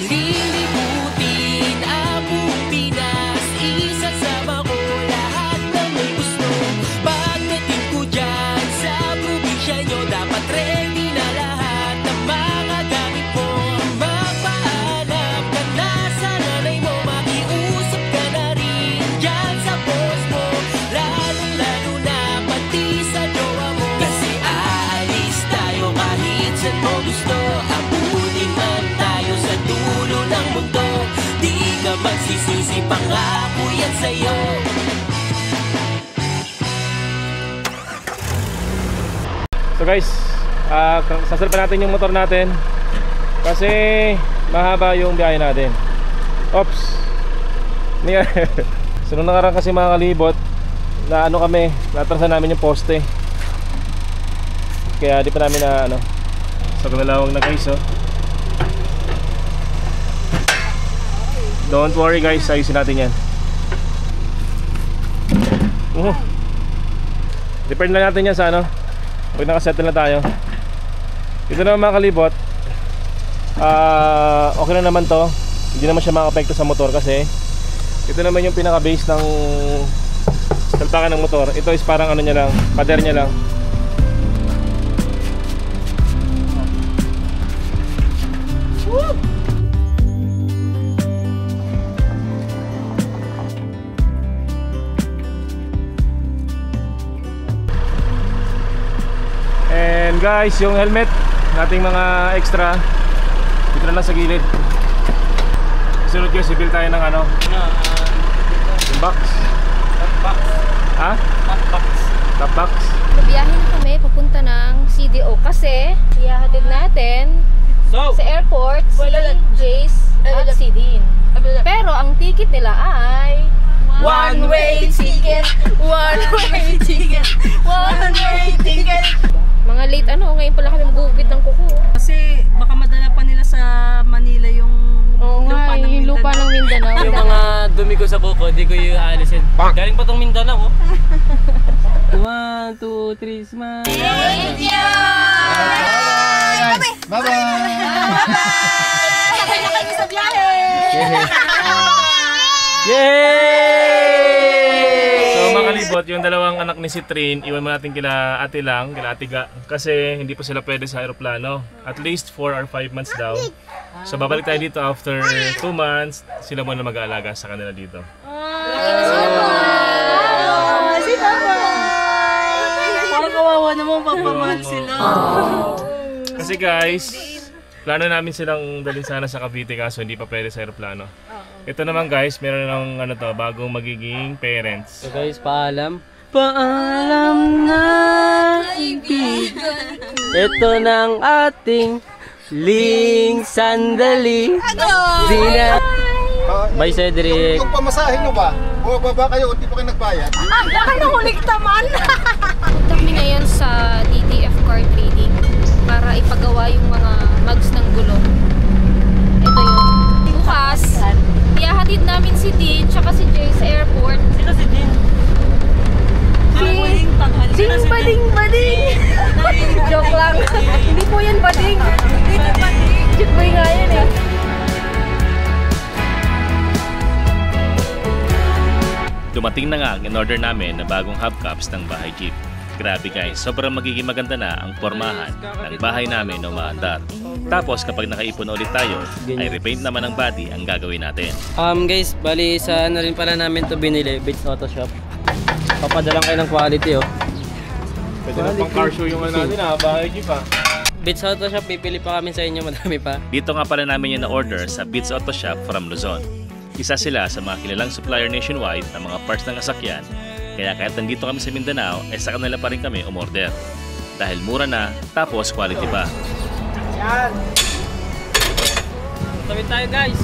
Lilibutin ang buong Pinas, isasama ko lahat ng may gusto. Pagdating ko dyan sa probinsya nyo, dapat ready na lahat ng mga gamit mo. Magpaalam ka na sa nanay mo, makiusap ka na rin dyan sa boss mo, lalong-lalo na pati sa jowa mo. Kasi aalis tayo kahit saan mo gusto, abutin man tayo sa dulo ng mundo. Di ka magsisisi, pangako yan sa'yo. So guys, sasalpan natin yung motor natin kasi mahaba yung biyahe natin. Oops. So nung nakaraan kasi mga kalibot, na ano kami, natrasan namin yung poste. Kaya di pa namin na ano. So kalalawang na guys, oh. Don't worry guys, ayusin natin yan. Depend lang natin yan sa ano, pag nakasettle na tayo. Ito naman mga kalibot, okay na naman to. Hindi naman siya makapekto sa motor kasi ito naman yung pinaka base ng salpakan ng motor. Ito is parang ano niya lang, pader niya lang. And guys, yung helmet nating mga extra dito na lang sa gilid. Sunod guys, i-build tayo ng ano, yung box. Top box. Ha? Top box. Top box. Biyahin kami papunta ng CDO kasi ihahatid natin sa airport si Jace at si Dean. Pero ang ticket nila ay One-way ticket, one-way ticket, one-way ticket. mga late ano, ngayon pala kami magugupit ng kuko. Kasi baka madala pa nila sa Manila yung lupa ng Mindanao. Lupa ng Mindanao. Yung mga dumi ko sa kuko, di ko yung aalisin. Galing pa tong Mindanao, oh. 1, 2, 3, smile. Thank you! Bye-bye! Sabay na kayo sa biyahe! Yay! So mga kalibot, yung dalawang anak ni si Trin, iwan mo natin kila ate lang, kila ate Ga, kasi hindi po sila pwede sa aeroplano. At least 4 or 5 months daw. So babalik tayo dito after 2 months, sila muna mag-aalaga sa kanila dito. Parang kawawa naman papamahal sila. Kasi guys, plano namin silang dalhin sana sa Cavite kaso hindi pa pwede sa aeroplano. Ito naman guys, meron ng ano to, bagong magiging parents. So guys, paalam. Paalam na kaibigan. Ito ng ating ling sandali. Zina. Bye Cedric. Yung pamasahin nyo ba? Bumababa kayo, hindi pa kayo nagbayad? Baka nahulig taman! Punta kami ngayon sa DTF Car Trading para ipagawa yung mga mugs ng gulong. Ito yun. Bukas, ihahatid namin si Dean tsaka si Jay sa airport. Sino si Din? Ding bading bading! Joke lang. Hindi po yan bading. Cute boy nga yan eh. Dumating na nga ang in-order namin na bagong hubcaps ng bahay jeep. Grabe guys, sobrang magiging maganda na ang pormahan ng bahay namin na umaandar. Tapos kapag nakaipon ulit tayo, ay repaint naman ang body ang gagawin natin. Guys, bali sa ano rin pala namin to binili, Beats Auto Shop. Papadalang kayo ng quality, oh. Pwede na pang car show yung ano natin ha, bahay jeep ha. Beats Auto Shop, pipili pa kami sa inyo, madami pa. Dito nga pala namin yung na-order sa Beats Auto Shop from Luzon. Isa sila sa mga kilalang supplier nationwide ng mga parts ng sasakyan. Kaya kahit nandito kami sa Mindanao, sa kanila pa rin kami umorder. Dahil mura na, tapos quality pa. Yan! Tawid tayo guys!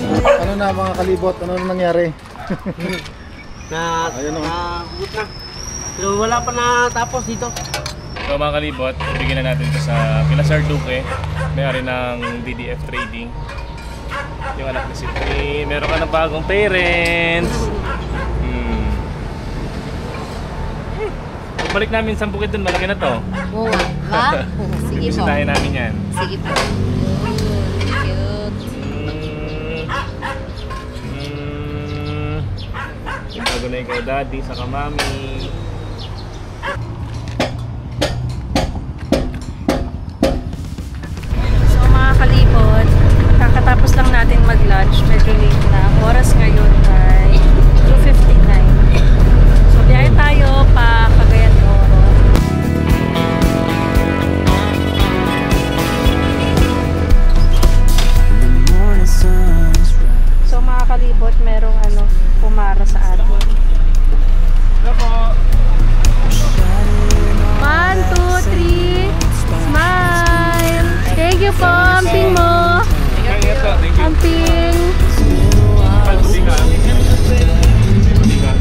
Ano na mga kalibot? Ano na nangyari? Ayun na. Pero wala pa natapos dito. So mga kalibot, bigyan na natin ito sa kila Sir Duque, may-ari ng DDF Trading. Yung anak ni si Trin. Meron ka ng bagong parents. Balik namin sa bukid dun, malaki na to. Oo nga. Sige po. Bisitahin namin yan. Sige po. Cute. Bago na ikaw daddy, saka mami. So mga kalibot, kakatapos lang natin mag-lunch. Medyo late na. Ang oras ngayon ay 2:59. So biyahe tayo pa Cagayan de Oro. So mga kalibot, merong pumara sa atin. Hello po! 1, 2, 3, smile! Thank you po, amping mo! Thank you. Amping! Palpusing ka. Palpusing ka.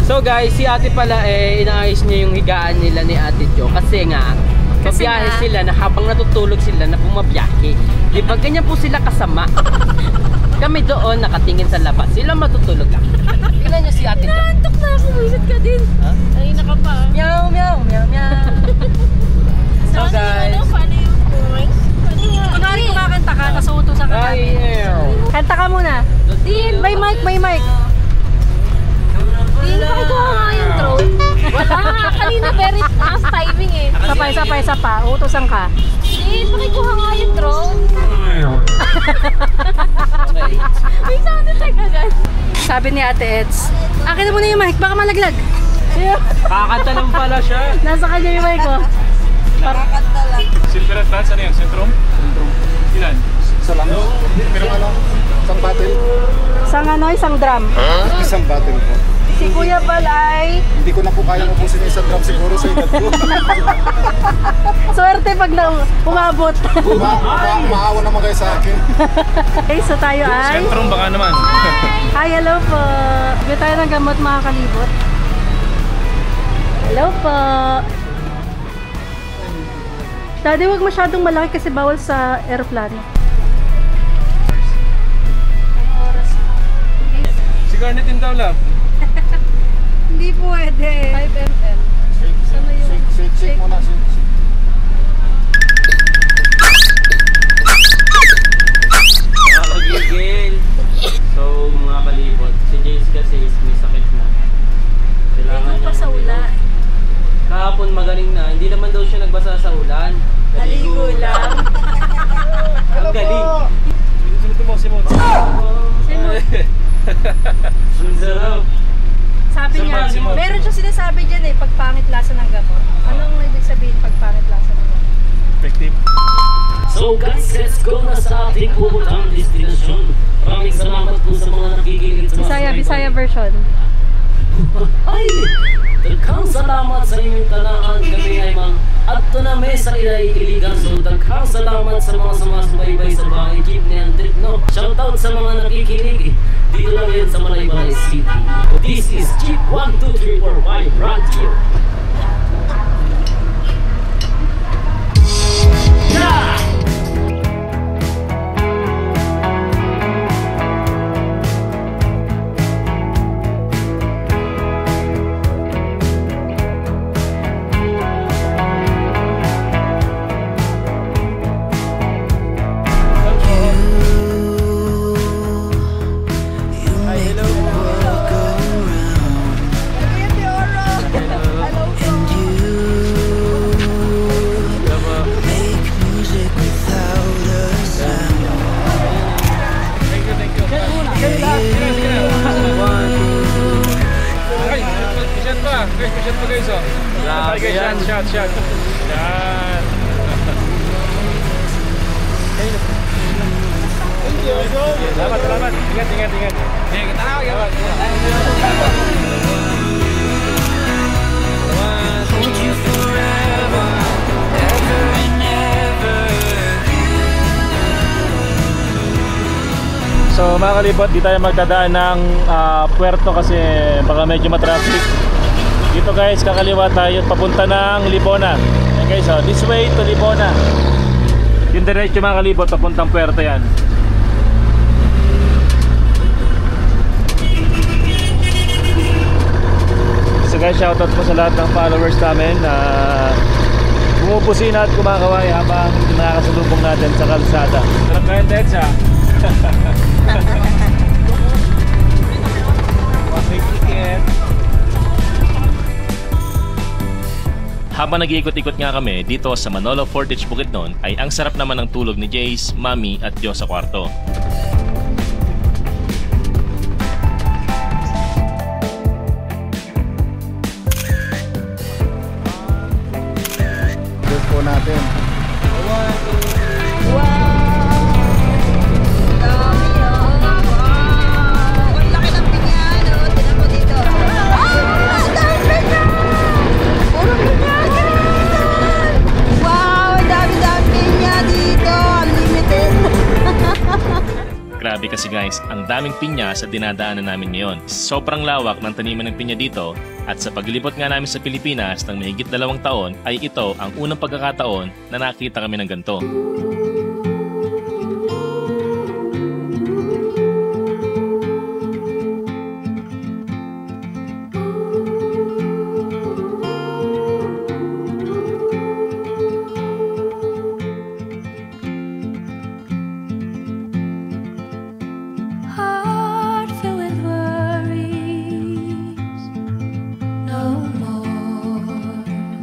So guys, si ate pala inaayos niya yung higaan nila ni ate Jo kasi nga pabiyahe sila na habang natutulog sila na bumabiyahe. Di ba ganyan po sila kasama? Kami doon nakatingin sa labas, sila matutulog lang. Tingnan niyo si ate Jo. Antok na ako, wisit ka din. Ha? Ay, naka pa. Meow, meow, meow, meow. So guys, Paano yung voice? Kunwari kumakanta ka, tapos uutusan ka namin. Kanta ka muna. Din, may mic, may mic. Hindi pa ikaw nga yung drone. Wala nga. Kanina very fast timing eh. Sapa. Uutusan ka. Hindi, pakikuha nga yung drone. May sound effect agad. Sabi ni Ate Eds, akin na muna yung mic, baka malaglag. kakanta lang pala siya. Nasa kanya yung mic ko. Silver Advance, ano yan? Centrum? Centrum. Ilan? Isa lang. Pero isang battle. Isang drum. Isang battle po. Si Kuya Balay. Hindi ko na po kaya ubusin yung isang drum siguro sa edad ko. Swerte pag umabot. Maawa naman kayo sa akin. Okay, so tayo ay... Centrum baka naman. Hi, hello po. Bigyan tayo ng gamot mga kalibot. Hello po. Daddy, huwag masyadong malaki kasi bawal sa aeroplano. Si Garnet in Taulap. Hindi pwede. 5 ml. Sana yung... Shake muna. Nakakagigil. So mga kalibot, si Jace kasi may sakit na. Kailangan niya sa ulan. kahapon magaling na, hindi naman daw siya nagbasa sa ulan. Naligo lang. Ang galing. Sunod mo, Simon. Ang sarap. Sabi niya, meron siya sinasabi dyan eh, pagpangit lasa ng gamot. Anong ibig sabihin pagpangit lasa ng gamot? Effective. So guys, let's go na sa ating pupuntang destinasyon. Maraming salamat po sa mga nakikinig sa mga Bisaya version. Ay! Daghang salamat sa inyong talaan. Kami ay mga adto na may sa iligan. So daghang salamat sa mga sumasbaybay sa bahay jeep ni Andrit, no? Shoutout sa mga nakikinig dito lang yan sa Malaybalay City. This is Jeep 12345 Radio. Yeah! Shot pa guys, oh. Grabe yan. Shot. Yan. Salamat. Ingat. Kita na ako. So mga kalibot, di tayo magdadaan ng puerto kasi baka medyo matraffic. Dito guys, kakaliwa tayo papunta ng Libona. Yan guys, this way to Libona. Yung diretso mga kalibot, papuntang puerto yan. So guys, shoutout po sa lahat ng followers namin na bumubusina at kumakaway habang nakakasalubong natin sa kalsada. Sarap kayo, Tetsa. Habang nag-iikot-ikot nga kami dito sa Manolo Fortich Bukidnon ay ang sarap naman ng tulog ni Jace, Mami at Joe sa kwarto. Good po natin. Grabe kasi guys, ang daming pinya sa dinadaanan namin ngayon. Sobrang lawak ng taniman ng pinya dito at sa paglibot nga namin sa Pilipinas ng mahigit 2 taon ay ito ang unang pagkakataon na nakita kami ng ganito.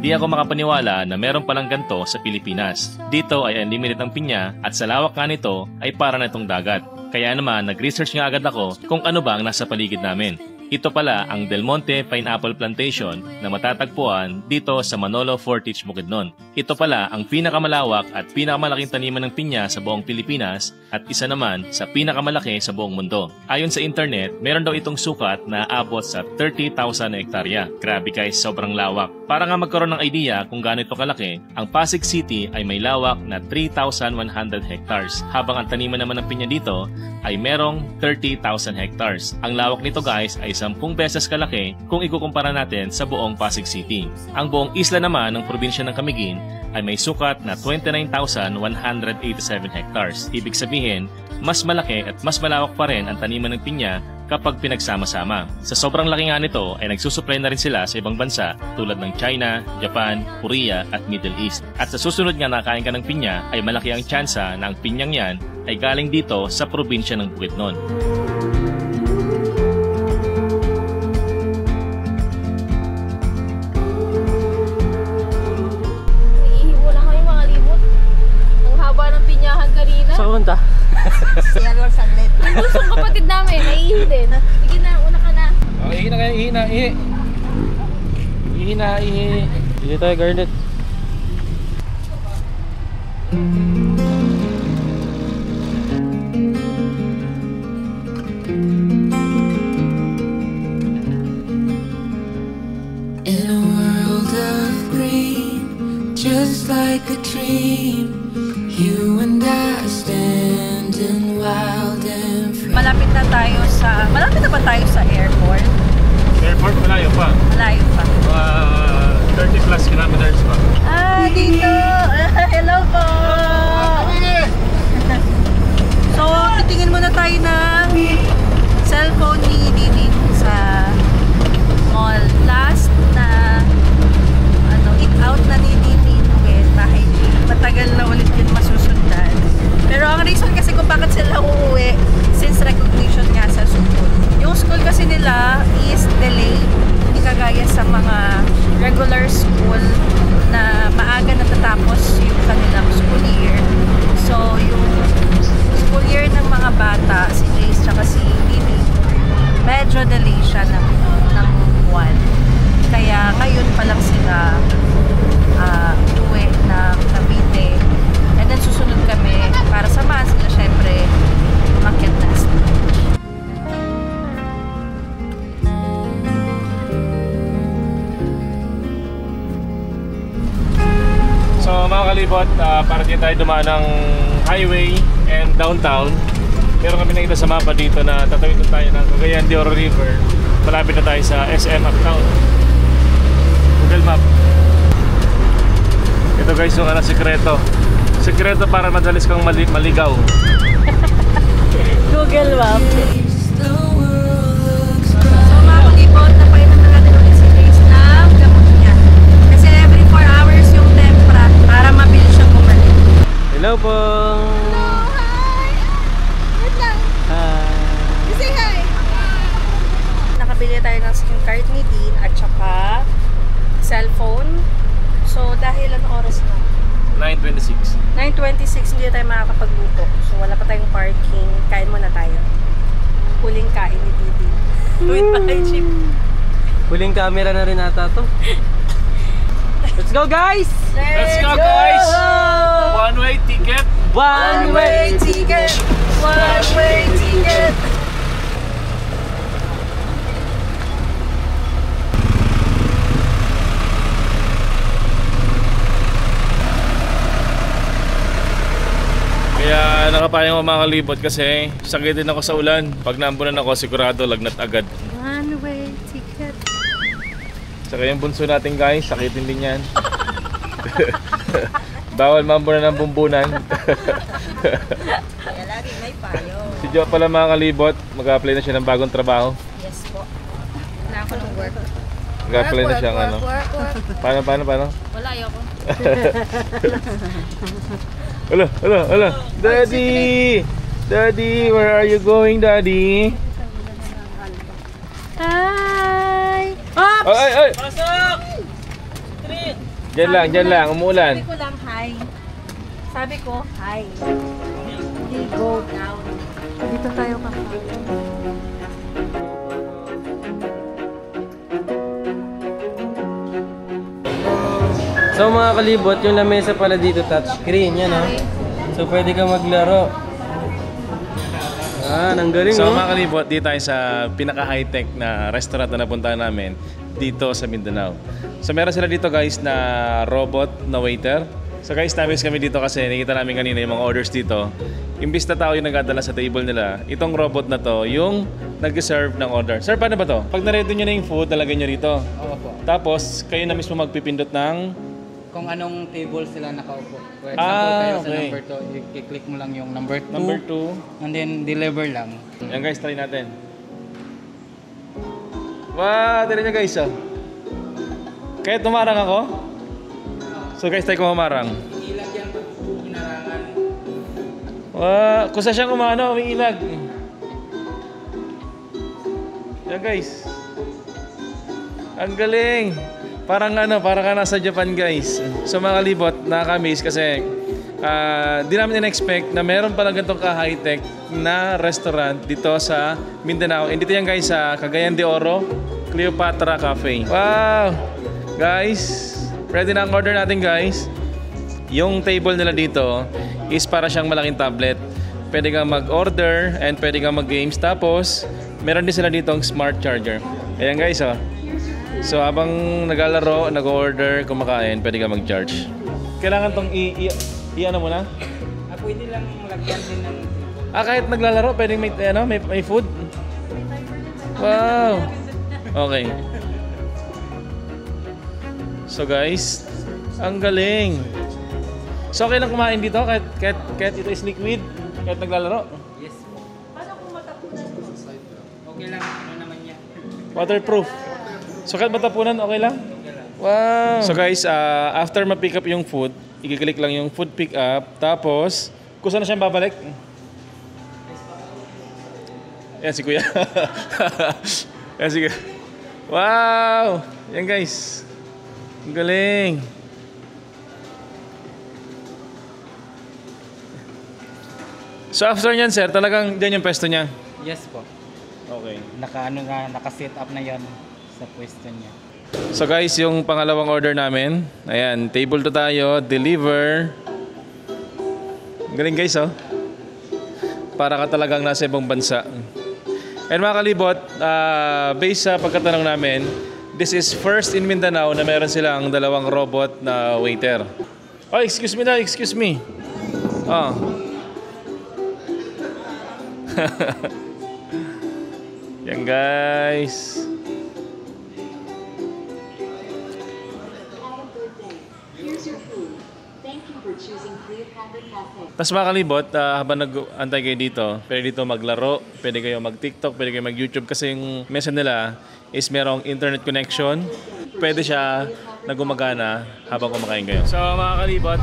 Di ako makapaniwala na meron palang ganito sa Pilipinas. Dito ay unlimited ang pinya at sa lawak nga nito ay para na itong dagat. Kaya naman nag-research nga agad ako kung ano ba ang nasa paligid namin. Ito pala ang Del Monte Pineapple Plantation na matatagpuan dito sa Manolo Fortich Bukidnon. Ito pala ang pinakamalawak at pinakamalaking taniman ng pinya sa buong Pilipinas at isa naman sa pinakamalaki sa buong mundo. Ayon sa internet, meron daw itong sukat na aabot sa 30,000 hektarya. Grabe guys, sobrang lawak. Para nga magkaroon ng idea kung gaano ito kalaki, ang Pasig City ay may lawak na 3,100 hectares, habang ang taniman naman ng pinya dito ay merong 30,000 hectares. Ang lawak nito guys ay 10 beses kalaki kung ikukumpara natin sa buong Pasig City. Ang buong isla naman ng probinsya ng Camiguin ay may sukat na 29,187 hectares. Ibig sabihin, mas malaki at mas malawak pa rin ang taniman ng pinya kapag pinagsama-sama. Sa sobrang laki nga nito ay nagsusupply na rin sila sa ibang bansa tulad ng China, Japan, Korea at Middle East. At sa susunod nga nakain ka ng pinya ay malaki ang tsansa na ang pinyang yan ay galing dito sa probinsya ng Bukidnon. Iihibo lang kami mga libot. Ang haba ng pinyahan kanina. Saan punta? Siya lang saglit. Ang busong kapatid namin, naiihi din. Sige na, una ka na. Oh, ihi na kayo, ihi na, ihi. Ihi na, ihi. Ihi tayo, Garnet. In a world of green, just like a dream, you and I standing wild and free. Malapit na ba tayo sa airport? Airport, malayo pa. Malayo pa. 30 plus kilometers pa. Ah, dito! Hello po! So, titingin muna tayo ng cellphone ni Didi sa mall. Last na eat out na ni Didi dahil matagal na ulit yun masusundan. Pero ang reason kasi kung bakit sila uuwi since recognition nga sa school. Yung school kasi nila is delayed. Hindi kagaya sa mga regular school na maaga natatapos yung kanilang school year. So, yung school year ng mga bata, si Jace tsaka si Didi, medyo mga kalibot, para din tayo dumaan ng highway and downtown. Meron kami nakita sa mapa dito na tatawid na tayo ng Cagayan de Oro River. Malapit na tayo sa SM Uptown. Google Map. Ito guys yung sikreto. Sikreto para madalis kang maligaw. Google Map. So mga kalibot, napainom na natin ulit si Grace ng gamot niya. Kasi every 4 hours yung tempra para mabilis siyang bumalik. Hello po! Nakabili tayo ng SIM card ni Dean at saka cellphone. So dahil ano oras na? 9:26. 9:26, hindi tayo makakapagluto. So wala pa tayong parking. Kain muna tayo. Huling kain ni Didi. With my chip. Huling camera na rin ata to. Let's go guys! Let's go guys! One-way ticket! One-way ticket! One-way ticket! Kaya nakapayang ako mga kalibot kasi sakit din ako sa ulan. Pag naambunan ako, sigurado lagnat agad. One-way ticket. Saka yung bunso natin guys, sakitin din yan. Bawal maambunan ng bumbunan. Kaya lagi may payo. Si Jo pala mga kalibot, mag-apply na siya ng bagong trabaho. Yes po. Wala ako ng work. Mag-apply na siya ng ano. Paano? Wala, ayoko. Hala. Daddy! Daddy, where are you going, Daddy? Hi! Ay! Diyan lang, umuulan. Sabi ko lang hi. Sabi ko hi. Hindi go down. Dito tayo kakain. So mga kalibot, yung lamesa pala dito touchscreen, yan oh. So pwede ka maglaro. Ang galing So oh. mga kalibot, dito tayo sa pinaka-high-tech na restaurant na napuntahan namin dito sa Mindanao. So meron sila dito guys na robot na waiter. So guys, namiss kami dito kasi nakita namin kanina yung mga orders dito. Imbis na tao yung nag-adala sa table nila, itong robot na to yung nag-serve ng order. Sir, paano ba to? Pag na-ready nyo na yung food, talagay nyo rito. Oo po. Tapos, kayo na mismo magpipindot ng... Kung anong table sila nakaupo. For example, kayo sa okay. number 2, i-click mo lang yung number 2. Number 2. And then, deliver lang. Yan guys, try natin. Wow, tira nyo guys oh. Kaya tumarang ako. So guys, tayo kung humarang. Ilag yan pag inarangan. Wow, kusa siyang umano, may ilag. Yan guys. Ang galing. Parang parang ka nasa Japan guys. So mga kalibot, nakaka-miss kasi di namin in-expect na meron pala ganitong ka-high-tech na restaurant dito sa Mindanao. And dito yan guys sa Cagayan de Oro, Cleopatra Cafe. Wow! Guys, ready na ang order natin guys. Yung table nila dito is para siyang malaking tablet. Pwede kang mag-order and pwede kang mag-games. Tapos, meron din sila dito ang smart charger. Ayan guys oh. So habang naglalaro, nag-order, kumakain, pwede ka mag-charge. Kailangan tong i-ano mo na? Pwede lang lagyan din ng... Kahit naglalaro, pwedeng may food? Wow! Okay. So guys, ang galing. So okay lang kumain dito kahit ito is liquid, kahit naglalaro? Yes po. Paano kung matapunan? Okay lang, ano naman yan? Waterproof. So kahit matapunan, okay lang? Wow! So guys, after ma-pick up yung food, i-click lang yung food pick up. Tapos, kung saan na siyang babalik? Yan si Kuya. Yan si Kuya. Wow! Yan guys. Ang galing. So after nyan sir, talagang dyan yung pwesto niya? Yes po. Okay. Naka-set up na yan sa pwesto niya. So guys, yung pangalawang order namin, ayan, table 2 tayo, deliver. Galing guys oh. Para ka talagang nasa ibang bansa. And mga kalibot, based sa pagkatanong namin, this is first in Mindanao na meron silang dalawang robot na waiter. Oh, excuse me na, excuse me. Oh. Yan guys. Tapos mga kalibot, habang nag-antay kayo dito, pwede dito maglaro, pwede kayo mag-TikTok, pwede kayo mag-YouTube kasi yung mesa nila is merong internet connection. Pwede siya na gumagana habang kumakain kayo. So mga kalibot,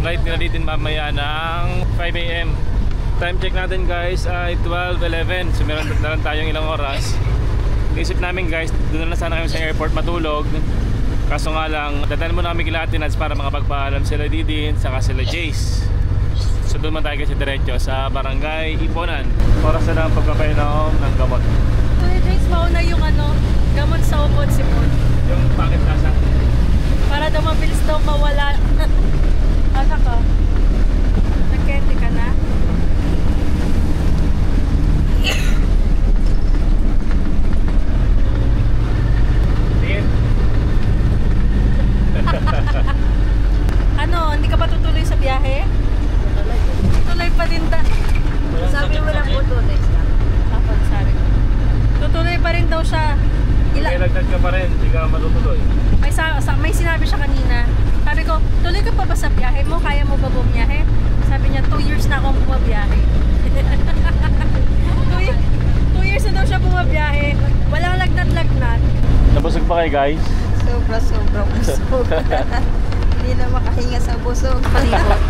flight nila dito mamaya ng 5 AM. Time check natin guys ay 12:11. So meron na lang tayong ilang oras. Naisip namin guys, doon na sana kami sa airport matulog. Kaso nga lang, dadalhin muna kami kila Atinats para makapagpaalam sila Didin saka sila Jace. So doon man tayo kasi diretso sa Barangay Iponan. Oras na lang pagpapainom ng gamot. Kuya Jace, mauna yung gamot sa upod sipon. Yung packet nasa? Para daw mabilis daw mawala. Ano ka? Nagkente ka na? Ano, hindi ka pa tutuloy sa biyahe? Tutuloy pa din Sabi mo lang po tuloy siya. Sabi. Tutuloy pa rin daw siya. Ilagdag ka pa rin, hindi ka matutuloy. May sinabi siya kanina. Sabi ko, tuloy ka pa ba sa biyahe mo? Kaya mo ba bumiyahe? Sabi niya, 2 years na akong bumabiyahe. 2 years na daw siya bumabiyahe. Walang lagnat-lagnat. Nabusog pa kayo guys? Sobra busog. Hindi na makahinga sa busog.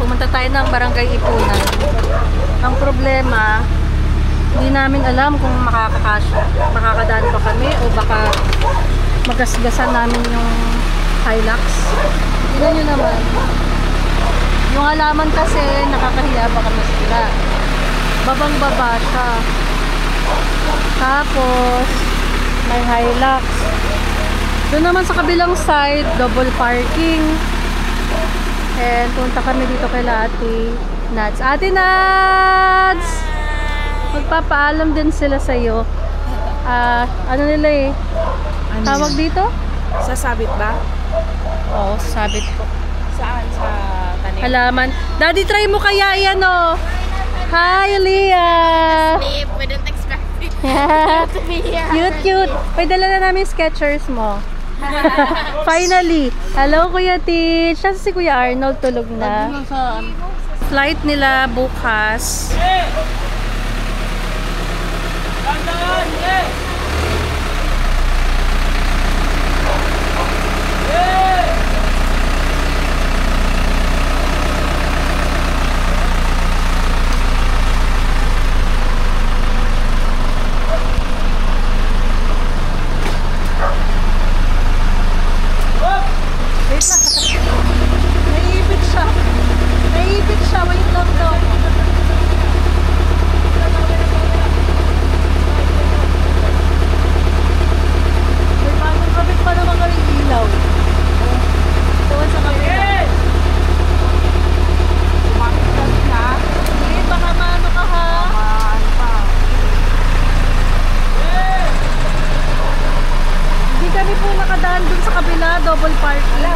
Pumunta tayo ng Barangay Iponan. Ang problema, hindi namin alam kung makakadaan pa kami o baka magasgasan namin yung Hilux. Tingnan nyo naman. Yung halaman kasi nakakahiya baka masila. Babang-baba siya. Tapos may Hilux. Doon naman sa kabilang side, double parking. And punta kami dito kay Ate Nats. Ate Nats! Magpapaalam din sila sa'yo. Ano nila eh? Ano tawag dito? Sasabit ba? Oo, sasabit po. Saan? Sa tanim? Halaman. Daddy, try mo kaya yan oh. Hi, Leah! Babe, we don't expect it to be here. Cute. Pwede na namin Skechers mo. Finally. Hello, Kuya Tich. Siya si Kuya Arnold tulog na. Flight nila bukas. Naipit siya. Wait lang daw. May bagong kabit pa naman kami ilaw. Tuwan sa kabila. Sumakit ka na? Hindi, baka maano ka ha? Maano pa. Hindi kami po nakadaan dun sa kabila. Double parking.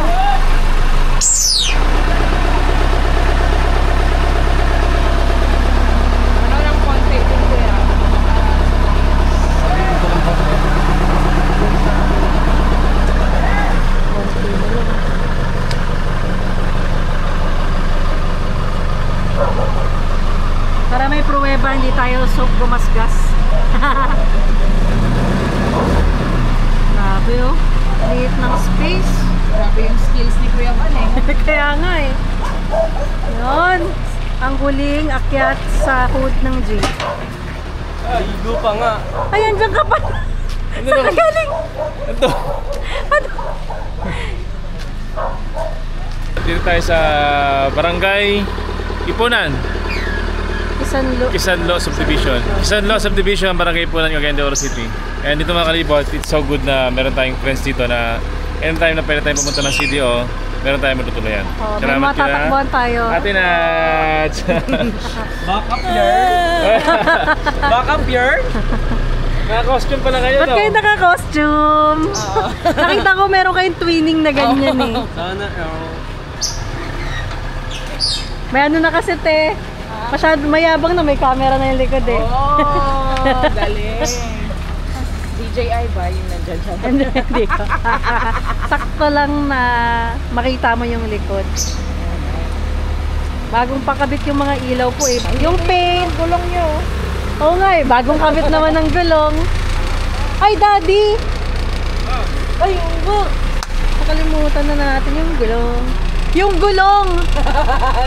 Para may pruweba, hindi tayo gumasgas. Grabe oh. Liit ng space. Grabe yung skills ni Kuya Van eh. Kaya nga eh. Yun. Ang huling akyat sa hood ng jeep. Ligo pa nga. Ay, andyan ka pa. Saan ka galing? Ito. Ano? Dito tayo sa Barangay Iponan. Kisanlo Subdivision. Kisanlo Subdivision, Barangay Iponan, Cagayan de Oro City. And dito mga kalibot, it's so good na meron tayong friends dito na anytime na pwede tayong pumunta ng CDO, meron tayong matutuluyan. Oh, may matatakbuhan tayo. Ate Nats! Backup year? Backup year? Naka-costume pala kayo, Ba't kayo naka-costume? Nakita ko meron kayong twinning na ganyan eh. Sana, May ano na kasi te. Masyado mayabang na may camera na yung likod eh. Oh, galing. DJI ba yung nandiyan siya? Hindi ko. Sakto lang na makita mo yung likod. Bagong pakabit yung mga ilaw po eh. Yung paint, gulong nyo. Oo nga eh, bagong kabit naman ng gulong. Ay, Daddy! Ay, nakalimutan na natin yung gulong. Yung gulong!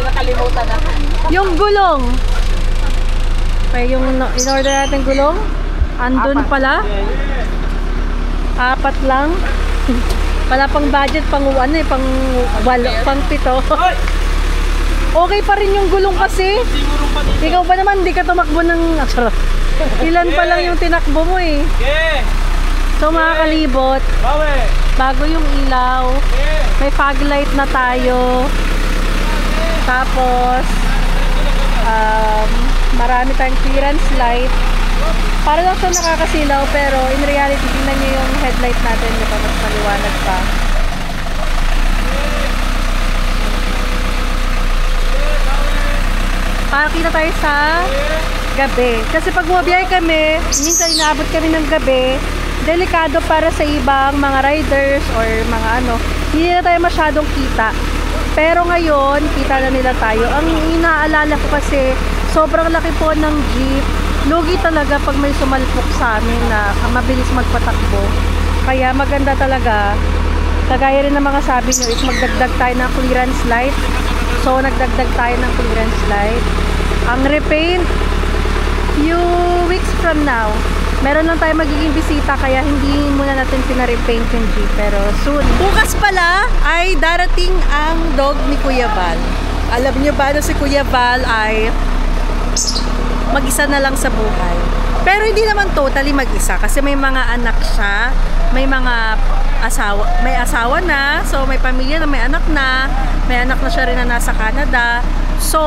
Nakalimutan na. Yung gulong! Okay, yung in-order natin gulong. Andun pala. 4 lang. Wala pang budget, pang ano eh, pang 7. Okay pa rin yung gulong kasi. Ikaw ba naman, di ka tumakbo ng... Ilan pa lang yung tinakbo mo eh. So mga kalibot, bago yung ilaw, may fog light na tayo. Tapos, marami tayong clearance light. Para lang siya nakakasilaw, pero in reality, tingnan nyo yung headlight natin, di ba? Mas maliwanag pa. Pakita tayo sa gabi. Kasi pag bumabiyahe kami, minsan inaabot kami ng gabi, delikado para sa ibang mga riders or mga ano, hindi na tayo masyadong kita. Pero ngayon, kita na nila tayo. Ang inaalala ko kasi, sobrang laki po ng jeep. Lugi talaga pag may sumalpok sa amin na mabilis magpatakbo. Kaya maganda talaga. Kagaya rin ng mga sabi nyo is magdagdag tayo ng clearance light. So nagdagdag tayo ng clearance light. Ang repaint, few weeks from now, meron lang tayo magiging bisita kaya hindi muna natin pina-repaint yung jeep. Pero soon. Bukas pala ay darating ang dog ni Kuya Val. Alam niyo ba na si Kuya Val ay mag-isa na lang sa buhay. Pero hindi naman totally mag-isa kasi may mga anak siya, may mga may asawa na, so may pamilya na may anak na siya rin na nasa Canada. So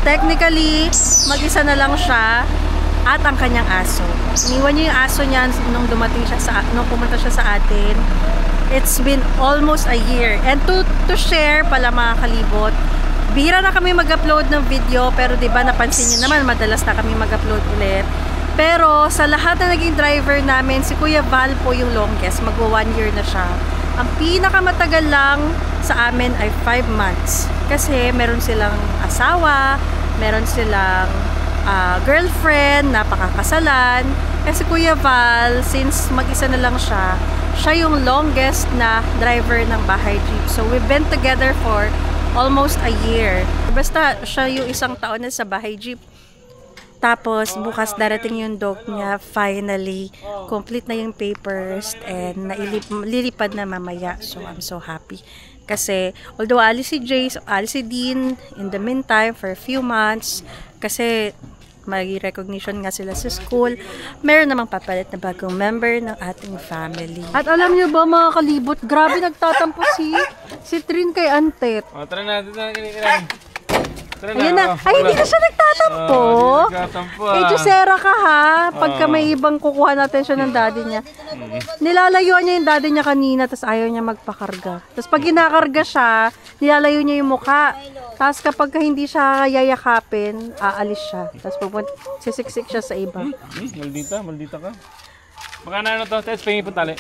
technically mag-isa na lang siya at ang kanyang aso. Iniwan niya yung aso niya nung pumunta siya sa atin. It's been almost a year. And to share pala mga kalibot, bihira na kami mag-upload ng video, pero diba napansin niyo naman madalas na kami mag-upload ulit. Pero sa lahat na naging driver namin, si Kuya Val po yung longest. Magwa 1 year na siya. Ang pinakamatagal lang sa amin ay 5 months. Kasi meron silang asawa, meron silang girlfriend, napakakasalan. Kasi Kuya Val, since mag-isa na lang siya yung longest na driver ng bahay jeep. So we've been together for almost a year. Basta siya yung 1 taon na sa bahay jeep. Tapos bukas darating yung dog niya. Finally, complete na yung papers and lilipad na mamaya. So I'm so happy. Kasi although alis si Jace, alis si Dean in the meantime for a few months. Kasi mag-recognition nga sila sa school. Meron namang papalit na bagong member ng ating family. At alam niyo ba mga kalibot, grabe nagtatampo si Trin kay Antet. O, tara na, dito na Ayun na. Ay, hindi na siya nagtatampo. Eh, Jusera ka ha. Pagka may ibang kukuha natin siya ng daddy niya. Nilalayuan niya yung daddy niya kanina, tapos ayaw niya magpakarga. Tapos pag ginakarga siya, nilalayo niya yung mukha. Tapos kapag hindi siya yayakapin, aalis siya. Tapos sisiksik siya sa iba. Maldita ka. Baka na ano to, tapos pahingin po tali.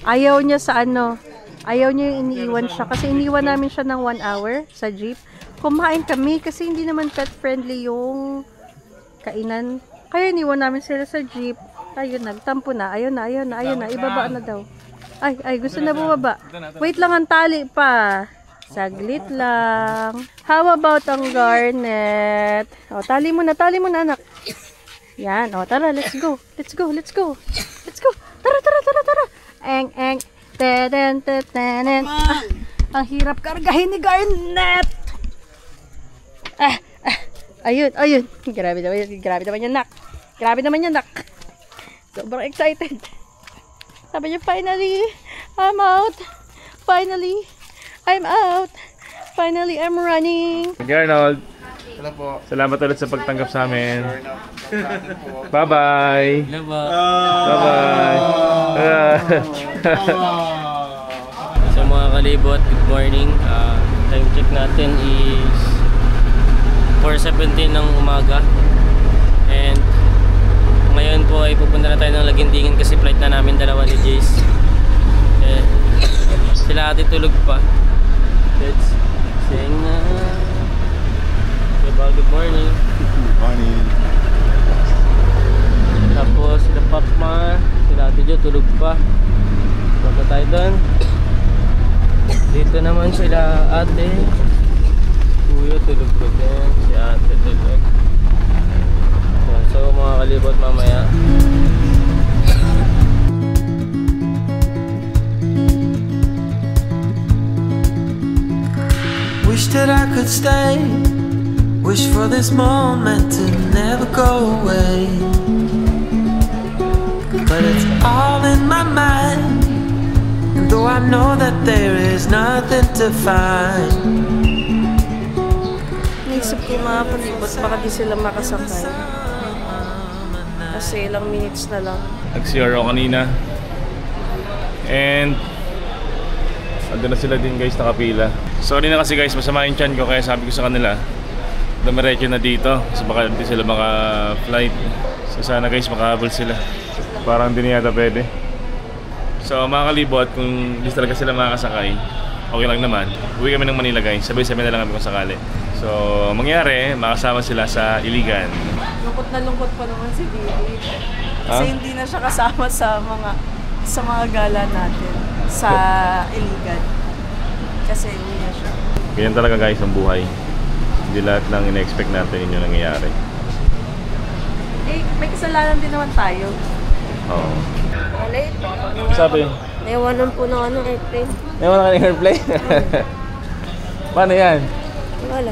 Ayaw niya sa ano. Ayaw niya yung iniiwan siya. Kasi iniwan namin siya ng 1 hour sa jeep. Kumain kami kasi hindi naman pet friendly yung kainan. Kaya iniwan namin sila sa jeep. Ayun, nagtampo na. Ayun na. Ibaba na daw. Ay, gusto na bumaba. Wait lang, ang tali pa. Saglit lang. How about ang garnet? O, tali mo na, anak. Yan. O, tara, let's go. Tara. Eng. Teden. Ang hirap kargahin ni Garnet. Ayun. Grabe naman yan, nak. Sobrang excited. Sabi niya, finally, I'm out. Finally, I'm running. Arnold, salamat ulit sa pagtanggap sa amin. Bye-bye. Bye-bye. So mga kalibot, good morning. Time check natin is 4:17 ng umaga. And ngayon po ay pupunta na tayo ng Lagindingan kasi flight na namin dalawa ni Jace. Sila ate tulog pa. Let's sing na. Good morning. Good morning. Tapos sila Pakma, sila ate Jo tulog pa. Punta tayo doon. Dito naman sila ate. Kuya tulog ko din. Si ate tulog. So mga kalibot mamaya. Wish that I could stay. Wish for this moment to never go away. But it's all in my mind. And though I know that there is nothing to find. Naisip ko mga palibot, baka di sila makasakay. Kasi ilang minutes na lang. Nag-CRO kanina. And andun na sila din guys, nakapila. Sorry na kasi guys, masama yung tiyan ko kaya sabi ko sa kanila dumiretso na dito so baka hindi sila maka-flight. So sana guys makahabol sila. Parang hindi na yata pwede. So mga kalibot, kung hindi talaga sila makakasakay, okay lang naman. Uwi kami ng Manila guys, sabay-sabay na lang kami kung sakali. So mangyari, makasama sila sa Iligan. Lungkot na lungkot pa naman si Didi. Kasi hindi na siya kasama sa mga gala natin sa Iligan. Kasi uwi na siya. Ganyan talaga guys ang buhay. Hindi lahat ng ina-expect natin yun yung nangyayari. Eh, may kasalanan din naman tayo. Oo. Alay, Sabi? naiwanan po ng airplane. Ewan ka ng airplane? Paano yan? Wala.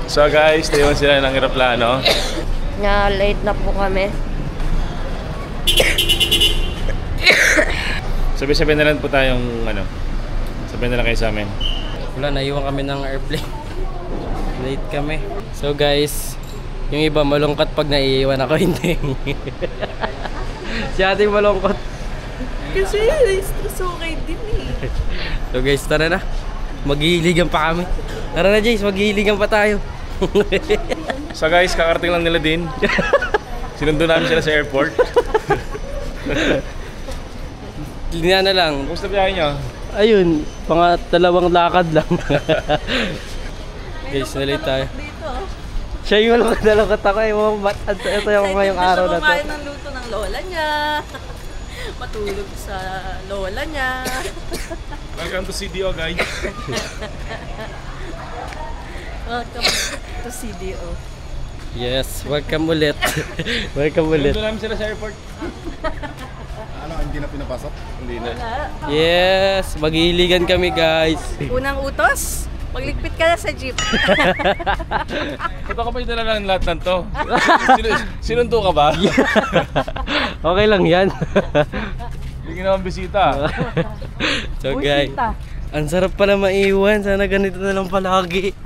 So guys, naiwan sila ng aeroplano. Na late na po kami. Sabi-sabi na lang po tayong sabi na lang kayo sa amin. Wala, naiwan kami ng airplane. Late kami. So guys, yung iba malungkot pag naiiwan ako, hindi. Si ate malungkot. Kasi stress okay din eh. So guys, tara na. Maghihiligan pa kami. Tara na Jace, maghihiligan pa tayo. So guys, kakarating lang nila din. Sinundo namin sila sa airport. Tingnan na lang. Kumusta biyahe nyo? Ayun, mga 2 lakad lang. Guys, nalate tayo. Dito. Siya yung malungkot ako eh. Ito yung ngayong araw na to. Kumain ng luto ng lola niya. Matulog sa lola niya. Welcome to CDO guys. Welcome to CDO. Yes, welcome ulit. Welcome ulit. Sinundo namin sila sa airport. Hindi na pinapasok? Hindi na. Yes, maghihiligan kami guys. Unang utos, magligpit ka na sa jeep. Ito ka pa yung dala ng lahat ng to. Sinundo ka ba? Okay lang yan. Hindi ka naman bisita. So guys, ang sarap pala maiwan. Sana ganito na lang palagi.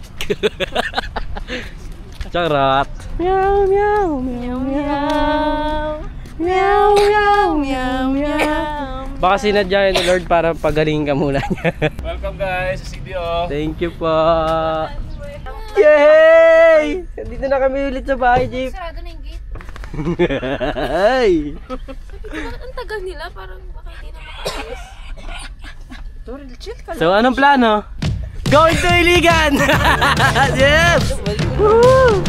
Charot. Meow, meow, meow, meow. Meow, meow, meow, meow. Baka sinadya ni Lord para pagalingin ka muna niya. Welcome guys sa CDO. Thank you po. Yay! Dito na kami ulit sa bahay, Jeep. Sarado na yung gate. Ay! Bakit ang tagal nila? Parang baka hindi na makaalis. So, anong plano? Going to Iligan! Yes! Woo!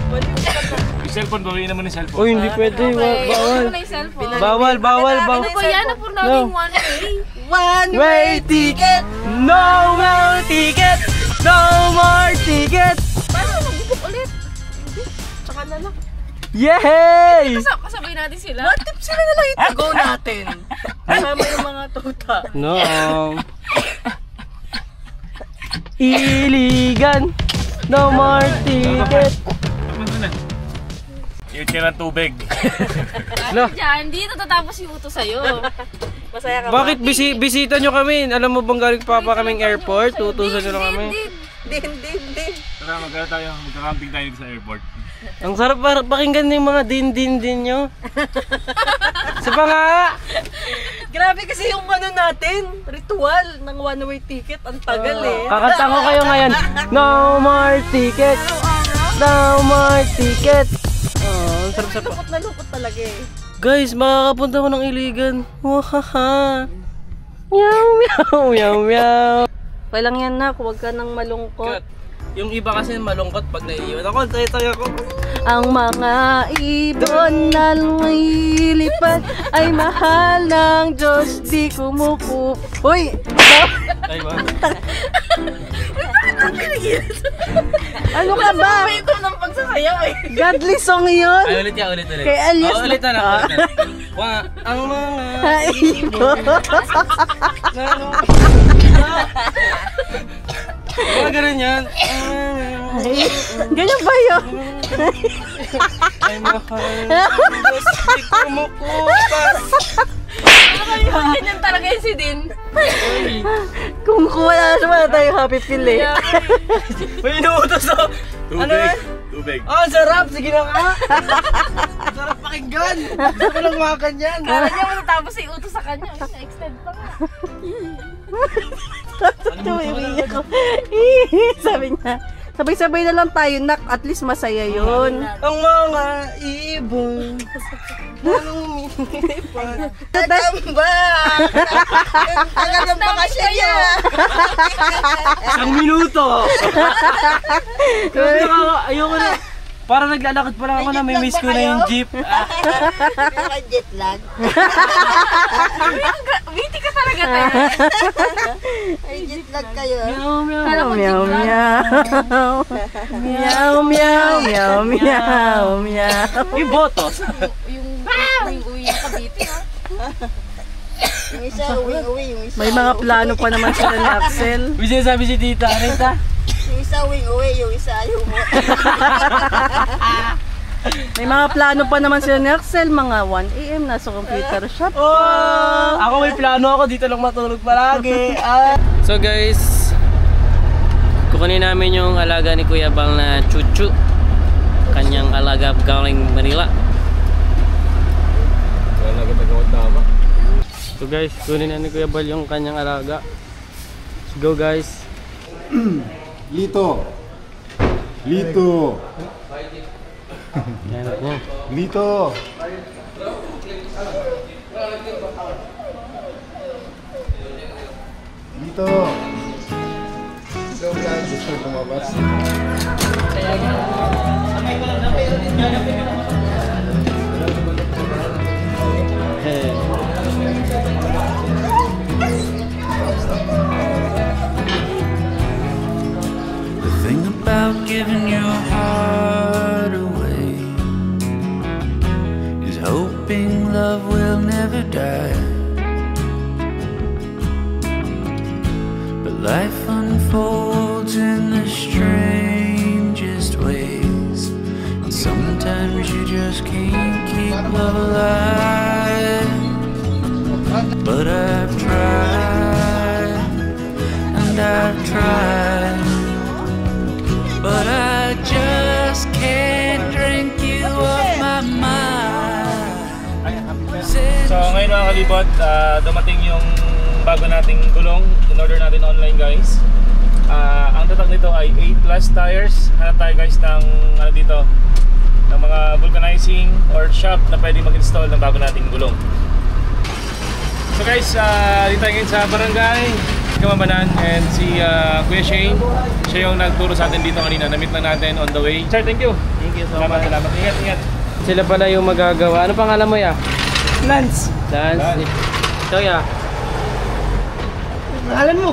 Yung cellphone, bawiin naman yung cellphone. Oh, hindi pwede. Bawal. Ano na yung cellphone? Bawal, bawal, bawal. Ano pa yan? Napuro namin one way. One-way ticket! No more ticket! No more ticket! Paano mag-book ulit? Hindi. Tsaka na lang. Yay! Kasabay natin sila. What if sila na lang ito-go natin? Kasama yung mga tuta. No. Iligan! No more ticket! Iut ka ng tubig. No. Diyan, hindi natatapos yung utos sa'yo. Masaya ka ba? Bakit bisita nyo kami? Alam mo bang galing pa kaming airport? Tutusan nyo lang kami. Hindi. Tara, magkakamping tayo dito sa airport. Ang sarap pakinggan yung mga din nyo. Saba nga! Grabe kasi yung ano natin, ritual ng one-way ticket. Ang tagal eh. Kakanta ko kayo ngayon. No more ticket! No more ticket! Oh, ang sarap-sarap. Lungkot na lungkot talaga eh. Guys, makakapunta ko ng Iligan. Wahaha! Meow, meow, meow, meow. Okay lang yan na, huwag ka nang malungkot. Yung iba kasi malungkot pag naiiwan ako. Tayo ako. Ang mga ibon na lumilipad ay mahal ng Diyos, di kumukup. Uy! Ay, ba? Ano ka ba? Ito ng pagsasayaw eh. Godly song yun? Ay, ulit. Kay Elias ulit na. Ang mga ibon. Mga ganun yan. Ganyan ba yun? Ay, mahal ng Diyos, di kumukupas. Ganyan talaga yun si Din. Kung wala tayong happy feel eh. May inuutos ako. Tubig. Oh, sarap! Sige na nga! Sarap pakinggan! Gusto ko lang makan yan! Kala niya matatapos si utos sa kanya. Na-extend pa nga. Tumiwiyak ako. Sabi niya, sabay-sabay na lang tayo, nak. At least masaya yun. Ang mga ibon anong minilipan. Tatamba! Tagal ng bakasyon niya! Isang minuto! Ayoko na. Parang naglalakad pa lang ako na may miss ko na yung jeep. May jet lag. Witty ka talaga tayo. May jet lag kayo. Meow, meow. Meow, meow, meow. Meow, meow, meow, meow, meow. Yung botos. Yung uwi ng Cavite ha. Yung isa, uwi. May mga plano pa naman sila ni Axel. May sinasabi si Tita. Rita? Yung isa uwi, yung isa ayaw mo. May mga plano pa naman sila ni Axel, mga 1 AM nasa computer shop. Oh! Ako may plano ako, dito lang matulog palagi. So guys, kukunin namin yung alaga ni Kuya Bal na Chuchu. Kanyang alaga galing Manila. So guys, kunin na ni Kuya Bal yung kanyang alaga. Let's go guys. Lito. Yan ako. Lito. Gusto tumabas. The thing about giving your heart away is hoping love will never die. But life unfolds in the strangest ways, and sometimes you just can't keep love alive. But I've tried, and I've tried, but I just can't drink you off my mind. So ngayon mga kalibot, dumating yung bago nating gulong. In-order natin online guys. Ang tatak nito ay 8 plus tires. Hanap tayo guys ng ano dito, ng mga vulcanizing or shop na pwede mag-install ng bago nating gulong. So guys, dito tayo ngayon sa barangay Kamamanan, and si Kuya Shane, siya yung nagturo sa atin dito kanina. Na-meet na natin on the way. Sir, thank you. Thank you so much. Salamat. Ingat. Sila pala yung magagawa. Ano pangalan mo ya? Lance. Lance. Ito ya. Pangalan mo?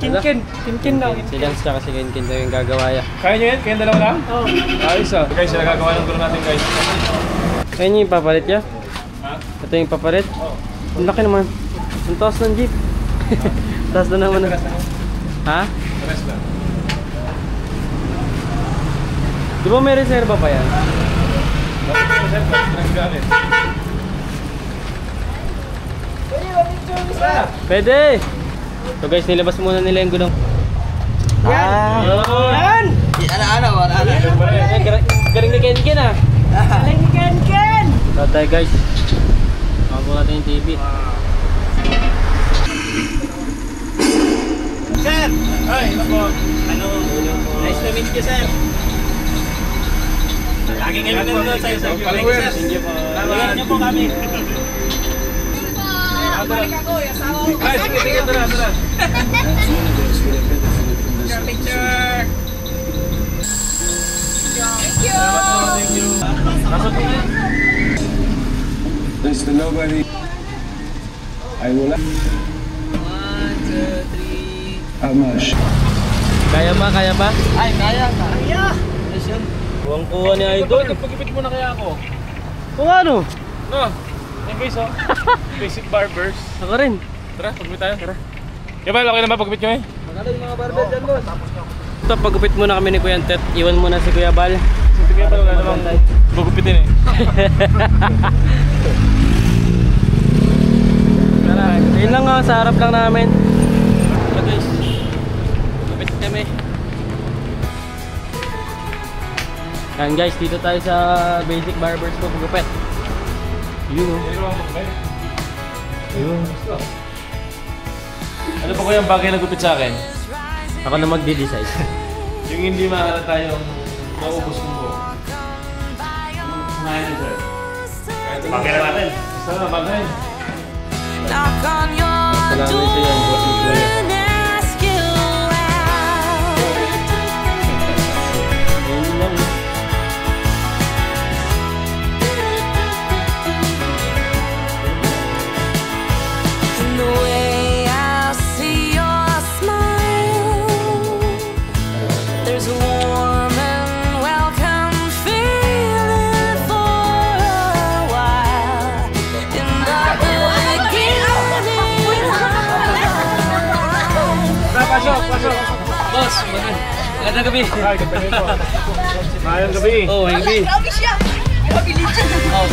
Kinkin daw. Si Lance tsaka si Kinkin daw yung gagawa ya. Kaya nyo yan? Kayong dalawa lang? Oo. Ayos ah. Guys, sila gagawa ng gulong natin guys. Kaya nyo yung papalit ya? Ha? Ito yung papalit? Oo. Ang laki naman. Ang taas ng jeep. Taas na naman. Ha? Rest lang. Di ba may reserva pa yan? Pwede! So guys, nilabas muna nila yung gulong. Yan! Galing ni Ken ah. Galing ni Ken! So tayo guys. Makapo natin yung TV. Sir! Ay, ako. Ano? Nice to meet you, sir. Lagi ngayon nandun sa'yo sa followers. Salamat niyo po kami. Balik ako, yasawa ko. Ay, sige, tara. Picture! Thank you! Thank you. Pasok po ngayon. There's nobody. I will. 1, 2, 3. How much? Kaya ba? Ay, kaya. Kuwang-kuha ni Idol. Pagipit mo na kaya ako. Kung ano? No. Yung guys, oh. Basic barbers. Ako rin. Tara, pagupit tayo. Tara. Kaya ba, okay na ba pagupit nyo eh? Magaling mga barber dyan, boss. Ito, pagupit muna kami ni Kuya Tet. Iwan muna si Kuya Bal. Sige kaya ba, wala namang gugupitin eh. Tara, yun lang nga, sa harap lang namin. Ito guys, gupit kami. Yan guys, dito tayo sa Basic Barbers ko, pagupit. Yun o. Yun. Ano pa ko yung bagay na gupit sa akin? Ako na magde-decide. Yung hindi mahalata yung maubos mo po. Kumain na sir. Bagay na natin. Isa na, bagay. Salamat sa yan, boss. Yun lang. Pasok. Boss, magandang gabi. Ay, ganda po. Mayang gabi. Oh, gabi. Grabe siya! Mabilis siya! Oh,